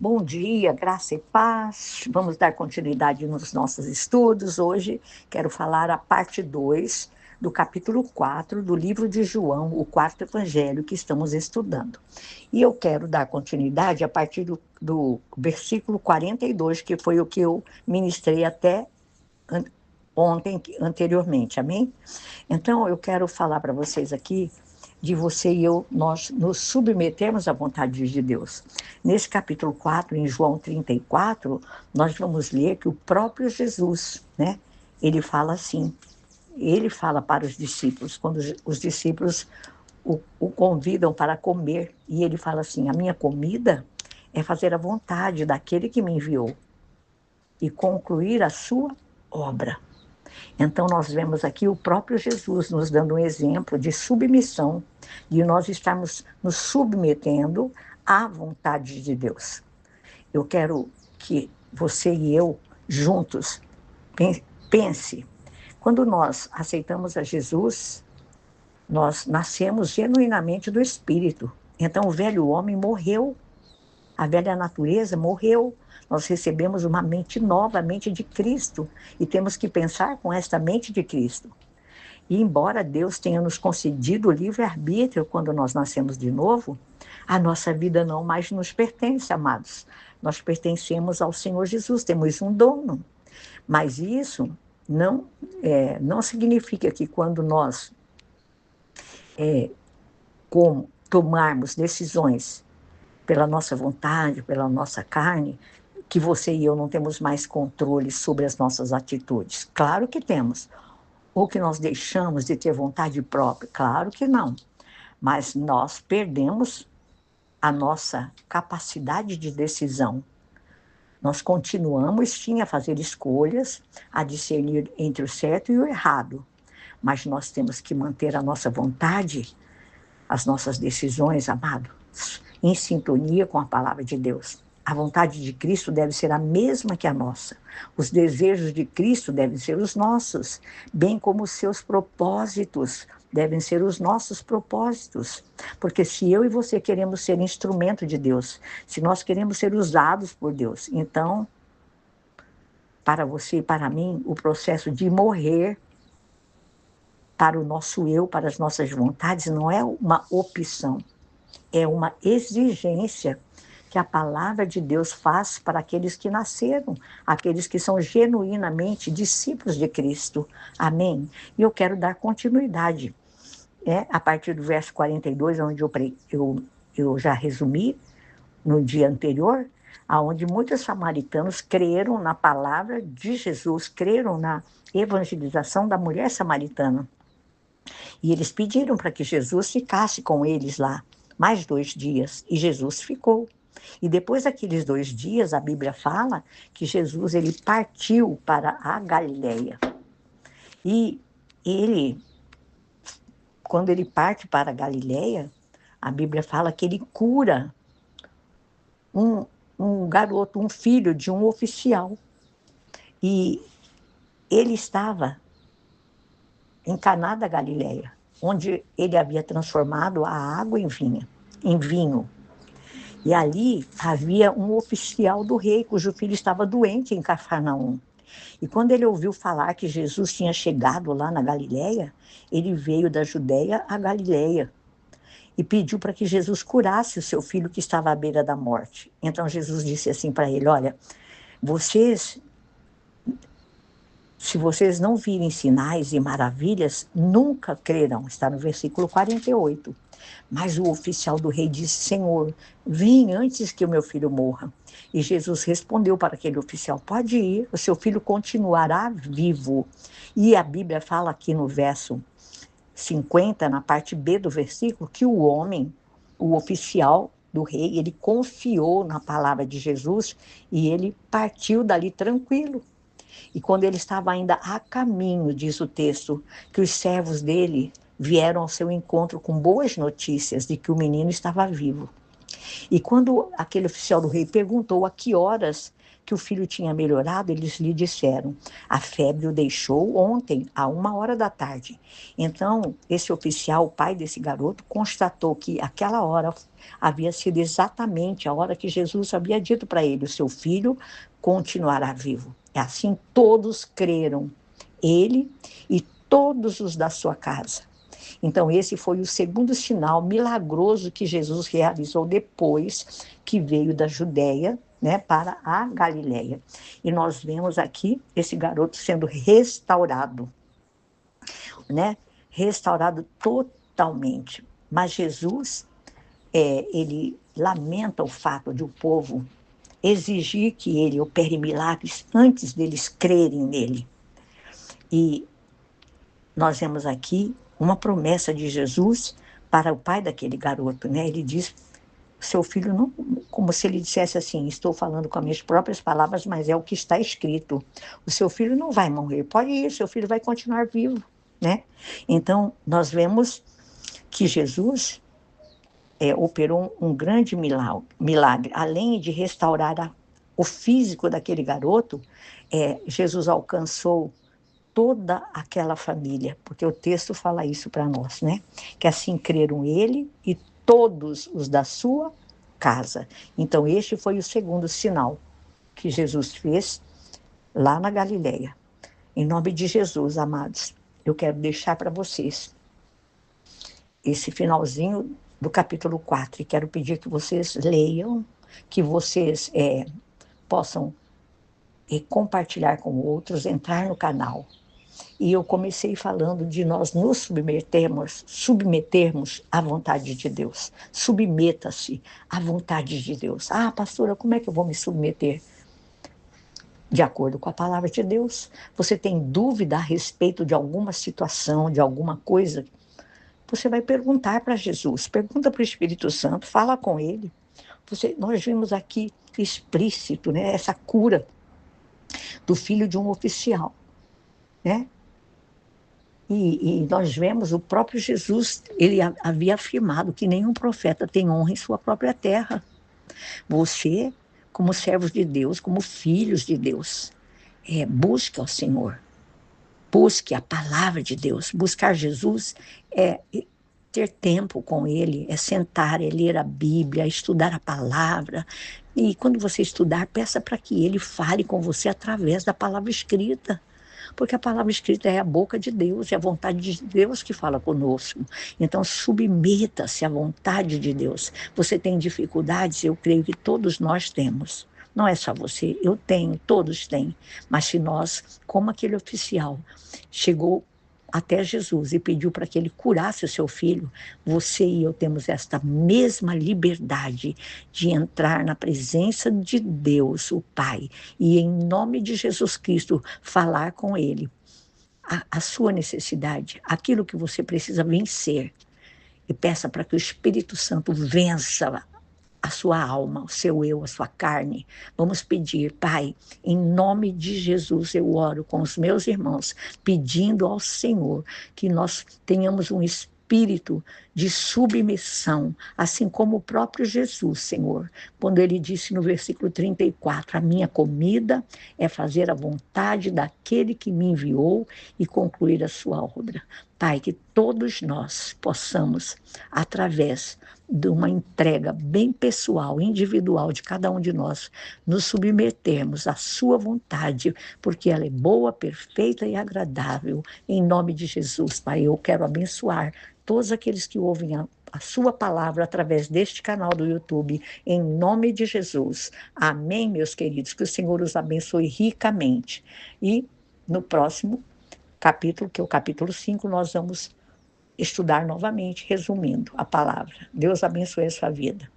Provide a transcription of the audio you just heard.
Bom dia, graça e paz. Vamos dar continuidade nos nossos estudos. Hoje quero falar a parte 2 do capítulo 4 do livro de João, o quarto evangelho que estamos estudando. E eu quero dar continuidade a partir do versículo 42, que foi o que eu ministrei até ontem, anteriormente, amém? Então, eu quero falar para vocês aqui de você e eu, nós nos submetermos à vontade de Deus. Nesse capítulo 4, em João 34, nós vamos ler que o próprio Jesus, né, ele fala assim, ele fala para os discípulos, quando os discípulos o convidam para comer, e ele fala assim, a minha comida é fazer a vontade daquele que me enviou e concluir a sua obra. Então, nós vemos aqui o próprio Jesus nos dando um exemplo de submissão, de nós estarmos nos submetendo à vontade de Deus. Eu quero que você e eu, juntos, pense, quando nós aceitamos a Jesus, nós nascemos genuinamente do Espírito. Então, o velho homem morreu, a velha natureza morreu. Nós recebemos uma mente nova, a mente de Cristo, e temos que pensar com esta mente de Cristo. E embora Deus tenha nos concedido o livre-arbítrio quando nós nascemos de novo, a nossa vida não mais nos pertence, amados. Nós pertencemos ao Senhor Jesus, temos um dono. Mas isso não significa que quando nós tomarmos decisões pela nossa vontade, pela nossa carne, que você e eu não temos mais controle sobre as nossas atitudes. Claro que temos. Ou que nós deixamos de ter vontade própria? Claro que não. Mas nós perdemos a nossa capacidade de decisão. Nós continuamos, sim, a fazer escolhas, a discernir entre o certo e o errado. Mas nós temos que manter a nossa vontade, as nossas decisões, amados, em sintonia com a palavra de Deus. A vontade de Cristo deve ser a mesma que a nossa. Os desejos de Cristo devem ser os nossos, bem como os seus propósitos devem ser os nossos propósitos. Porque se eu e você queremos ser instrumento de Deus, se nós queremos ser usados por Deus, então, para você e para mim, o processo de morrer para o nosso eu, para as nossas vontades, não é uma opção, é uma exigência que a palavra de Deus faz para aqueles que nasceram, aqueles que são genuinamente discípulos de Cristo. Amém? E eu quero dar continuidade, a partir do verso 42, onde eu já resumi no dia anterior, onde muitos samaritanos creram na palavra de Jesus, creram na evangelização da mulher samaritana. E eles pediram para que Jesus ficasse com eles lá mais 2 dias, e Jesus ficou. E depois daqueles 2 dias, a Bíblia fala que Jesus ele partiu para a Galileia. E ele, quando ele parte para a Galileia, a Bíblia fala que ele cura um garoto, um filho de um oficial. E ele estava em Caná da Galileia, onde ele havia transformado a água em vinho. E ali havia um oficial do rei, cujo filho estava doente em Cafarnaum. E quando ele ouviu falar que Jesus tinha chegado lá na Galileia, ele veio da Judeia à Galileia e pediu para que Jesus curasse o seu filho que estava à beira da morte. Então Jesus disse assim para ele, olha, se vocês não virem sinais e maravilhas, nunca crerão. Está no versículo 48. Mas o oficial do rei disse, Senhor, vem antes que o meu filho morra. E Jesus respondeu para aquele oficial, pode ir, o seu filho continuará vivo. E a Bíblia fala aqui no verso 50, na parte B do versículo, que o homem, o oficial do rei, ele confiou na palavra de Jesus e ele partiu dali tranquilo. E quando ele estava ainda a caminho, diz o texto, que os servos dele vieram ao seu encontro com boas notícias de que o menino estava vivo. E quando aquele oficial do rei perguntou a que horas que o filho tinha melhorado, eles lhe disseram: a febre o deixou ontem, à 1 hora da tarde. Então, esse oficial, o pai desse garoto, constatou que aquela hora havia sido exatamente a hora que Jesus havia dito para ele: o seu filho continuará vivo. E assim todos creram, ele e todos os da sua casa. Então, esse foi o segundo sinal milagroso que Jesus realizou depois que veio da Judéia, né, para a Galiléia. E nós vemos aqui esse garoto sendo restaurado, né? Restaurado totalmente. Mas Jesus, ele lamenta o fato de o povo exigir que ele opere milagres antes deles crerem nele. E nós vemos aqui uma promessa de Jesus para o pai daquele garoto, né? Ele diz: seu filho não, como se ele dissesse assim, estou falando com as minhas próprias palavras, mas é o que está escrito. O seu filho não vai morrer, pode ir, seu filho vai continuar vivo, né? Então, nós vemos que Jesus operou um grande milagre. Além de restaurar o físico daquele garoto, Jesus alcançou toda aquela família, porque o texto fala isso para nós, né? Que assim creram ele e todos os da sua casa. Então, este foi o segundo sinal que Jesus fez lá na Galileia. Em nome de Jesus, amados, eu quero deixar para vocês esse finalzinho do capítulo 4 e quero pedir que vocês leiam, que vocês possam compartilhar com outros, entrar no canal. E eu comecei falando de nós nos submetermos à vontade de Deus. Submeta-se à vontade de Deus. Ah, pastora, como é que eu vou me submeter? De acordo com a palavra de Deus. Você tem dúvida a respeito de alguma situação, de alguma coisa? Você vai perguntar para Jesus, pergunta para o Espírito Santo, fala com ele. Nós vimos aqui explícito, né, essa cura do filho de um oficial, né? E nós vemos o próprio Jesus, ele havia afirmado que nenhum profeta tem honra em sua própria terra. Você, como servos de Deus, como filhos de Deus, busque ao Senhor, busque a palavra de Deus. Buscar Jesus é ter tempo com Ele, é sentar, é ler a Bíblia, é estudar a palavra. E quando você estudar, peça para que Ele fale com você através da palavra escrita. Porque a palavra escrita é a boca de Deus, é a vontade de Deus que fala conosco. Então, submeta-se à vontade de Deus. Você tem dificuldades? Eu creio que todos nós temos. Não é só você, eu tenho, todos têm. Mas se nós, como aquele oficial, chegou até Jesus e pediu para que ele curasse o seu filho, você e eu temos esta mesma liberdade de entrar na presença de Deus, o Pai, e em nome de Jesus Cristo falar com ele a sua necessidade, aquilo que você precisa vencer, e peça para que o Espírito Santo vença a sua alma, o seu eu, a sua carne. Vamos pedir, Pai, em nome de Jesus, eu oro com os meus irmãos, pedindo ao Senhor que nós tenhamos um espírito de submissão, assim como o próprio Jesus, Senhor, quando ele disse no versículo 34, a minha comida é fazer a vontade daquele que me enviou e concluir a sua obra. Pai, que todos nós possamos, através de uma entrega bem pessoal, individual de cada um de nós, nos submetermos à sua vontade, porque ela é boa, perfeita e agradável. Em nome de Jesus, Pai, eu quero abençoar todos aqueles que ouvem a sua palavra através deste canal do YouTube, em nome de Jesus. Amém, meus queridos, que o Senhor os abençoe ricamente. E no próximo capítulo, que é o capítulo 5, nós vamos estudar novamente, resumindo a palavra. Deus abençoe a sua vida.